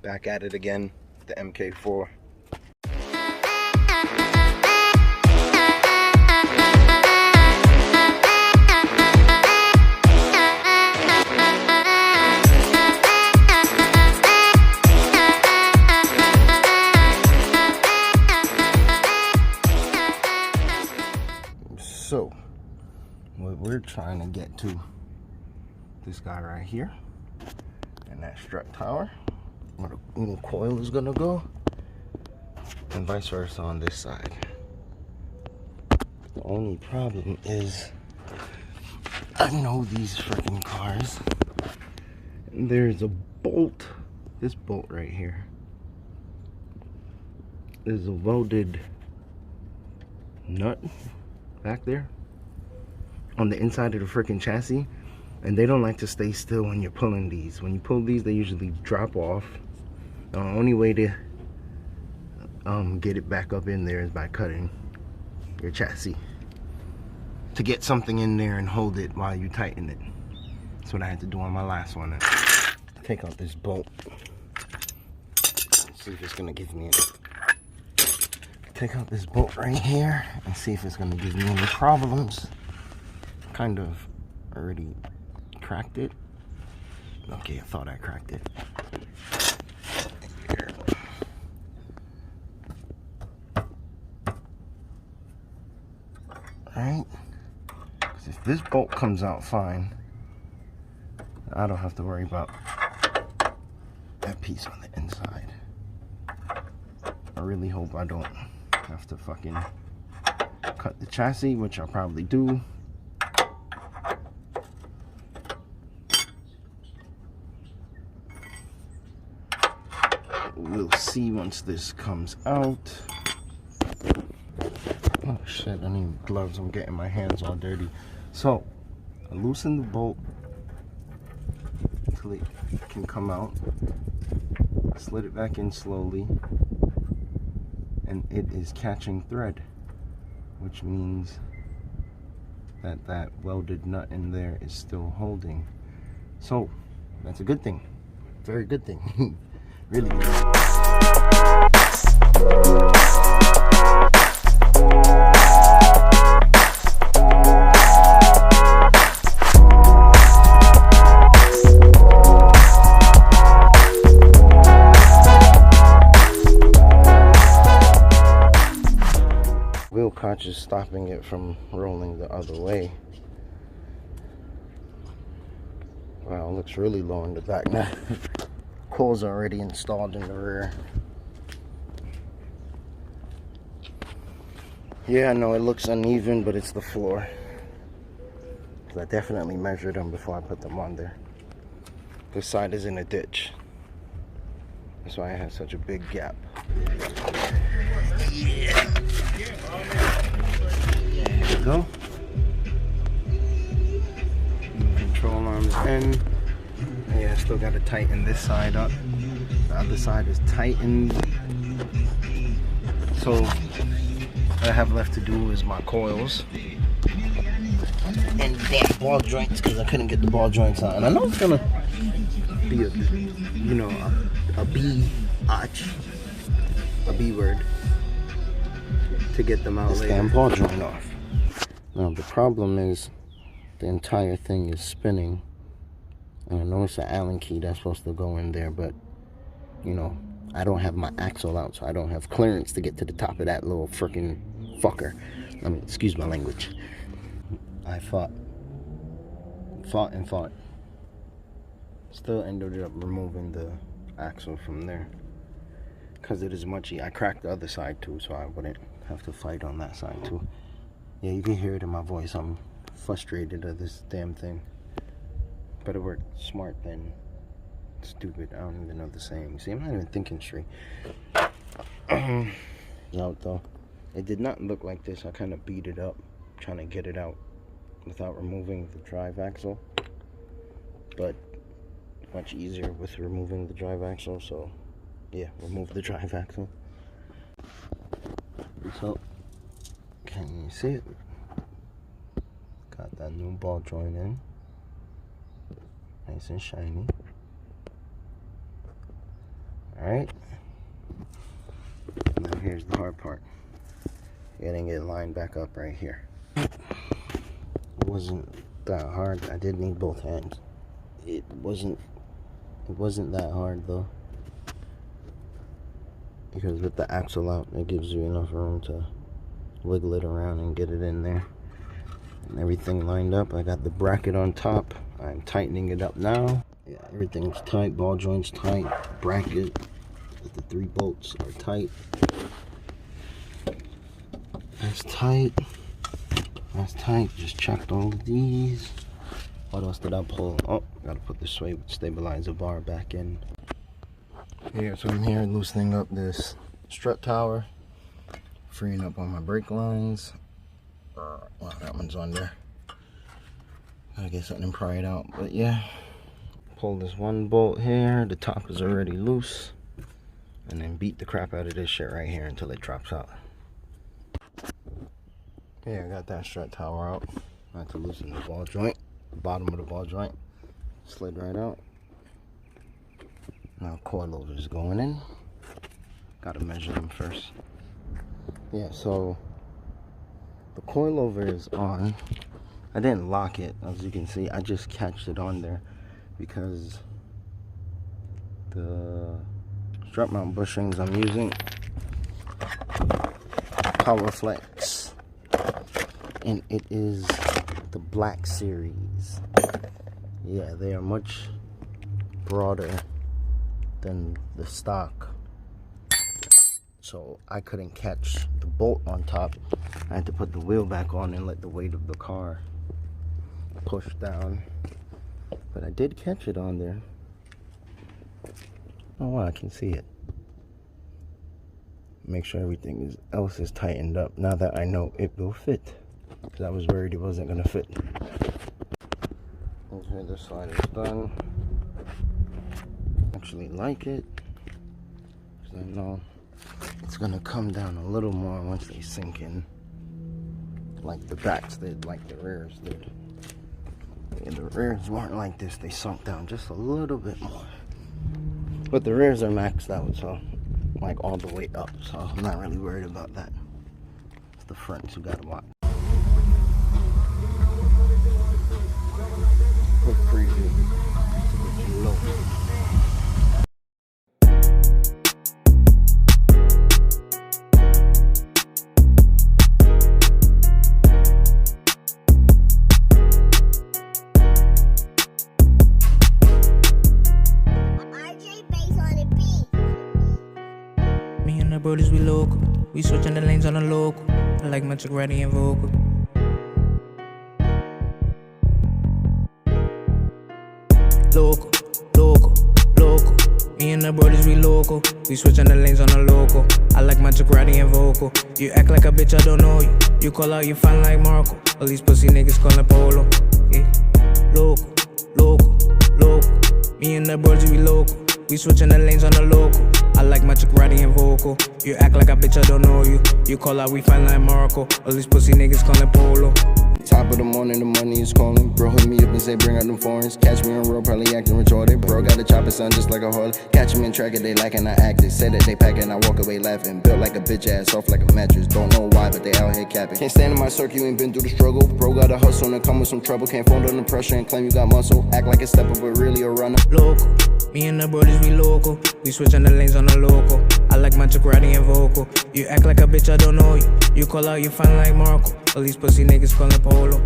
Back at it again, the Mk4. So, what we're trying to get to, this guy right here, and that strut tower, where the little coil is gonna go, and vice versa on this side. The only problem is, I know these freaking cars, and there's a bolt, this bolt right here, there's a welded nut back there on the inside of the freaking chassis, and they don't like to stay still when you're pulling these. When you pull these, they usually drop off. The only way to get it back up in there is by cutting your chassis to get something in there and hold it while you tighten it. That's what I had to do on my last one. Take out this bolt. See if it's gonna give me any. Take out this bolt right here and see if it's gonna give me any problems. Kind of already cracked it. Okay, I thought I cracked it. Here. Alright. Because if this bolt comes out fine, I don't have to worry about that piece on the inside. I really hope I don't have to fucking cut the chassis, which I'll probably do. We'll see once this comes out. Oh shit, I need gloves. I'm getting my hands all dirty. So, I loosen the bolt until it can come out. Slid it back in slowly. And it is catching thread, which means that that welded nut in there is still holding. So that's a good thing, very good thing. Really good. Just stopping it from rolling the other way. Wow, it looks really low in the back now. Coils are already installed in the rear. Yeah, I know it looks uneven, but it's the floor. I definitely measured them before I put them on there. This side is in a ditch. That's why I have such a big gap. Yeah. There we go. Control arms in. Yeah, I still got to tighten this side up. The other side is tightened. So what I have left to do is my coils and damn ball joints, because I couldn't get the ball joints on. And I know it's gonna be a, you know, a B arch, a B word, to get them out later. Damn ball joint off. Now the problem is the entire thing is spinning. And I know it's an Allen key that's supposed to go in there, but you know, I don't have my axle out, so I don't have clearance to get to the top of that little freaking fucker. I mean, excuse my language. I fought. Still ended up removing the axle from there, because it is much easier. I cracked the other side too, so I wouldn't have to fight on that side too. Yeah, you can hear it in my voice. I'm frustrated of this damn thing. Better work smart than stupid. I don't even know the saying. See, I'm not even thinking straight. Out though. It did not look like this. I kind of beat it up trying to get it out without removing the drive axle. But much easier with removing the drive axle. So yeah, remove the drive axle. So can you see it? Got that new ball joint in. Nice and shiny. Alright. Now here's the hard part. Getting it lined back up right here. It wasn't that hard. I did need both hands. It wasn't that hard though. Because with the axle out, it gives you enough room to wiggle it around and get it in there. And everything lined up. I got the bracket on top. I'm tightening it up now. Yeah, everything's tight. Ball joints tight. Bracket with the 3 bolts are tight. That's tight. That's tight. Just checked all of these. What else did I pull? Oh, gotta put the stabilizer bar back in. Here, so I'm here loosening up this strut tower, freeing up on my brake lines. Well, that one's on there. Gotta get something pried out, but yeah. Pull this one bolt here. The top is already loose, and then beat the crap out of this shit right here until it drops out. Yeah, I got that strut tower out. I had to loosen the ball joint, the bottom of the ball joint. Slid right out. Now coilovers going in. Gotta measure them first. Yeah, so the coilover is on. I didn't lock it, as you can see. I just catched it on there because the strut mount bushings I'm using Power Flex, and it is the Black Series. Yeah, they are much broader than the stock, so I couldn't catch the bolt on top. I had to put the wheel back on and let the weight of the car push down, but I did catch it on there. Oh wow, I can see it. Make sure everything else is tightened up now that I know it will fit, because I was worried it wasn't gonna fit. Okay, this side is done. Actually like it, because I know it's gonna come down a little more once they sink in, like the backs did, like the rears did. And the rears weren't like this, they sunk down just a little bit more, but the rears are maxed out, so like all the way up, so I'm not really worried about that. It's the fronts you gotta watch. Quick preview to get you low. Me and the brothers, we local. We switching the lanes on the local. I like Magic Ready and vocal. Local, local, local. Me and the brothers, we local. We switching the lanes on the local. I like Magic Ready and vocal. You act like a bitch, I don't know you. You call out, you fine like Marco. All these pussy niggas callin' Polo. Yeah. Local, local, local. Me and the brothers, we local. We switching the lanes on the local. I like Magic Ready and vocal. You act like a bitch, I don't know you. You call out, we fine like Marco. All these pussy niggas callin' Polo. Top of the morning, the money is calling. Bro hit me up and say bring out them foreigns. Catch me on road, probably acting retarded. Bro got a chopper sound just like a harlot. Catch me in track, they lacking, I acted. Say that they packing, I walk away laughing. Built like a bitch ass, soft like a mattress. Don't know why, but they out here capping. Can't stand in my circle, you ain't been through the struggle. Bro got a hustle and come with some trouble. Can't fold under pressure and claim you got muscle. Act like a stepper, but really a runner. Local, me and the brothers, we local. We switching the lanes on the local. I like Magic Ready and vocal. You act like a bitch, I don't know you. You call out, you fine like Marco. All these pussy niggas callin' Polo.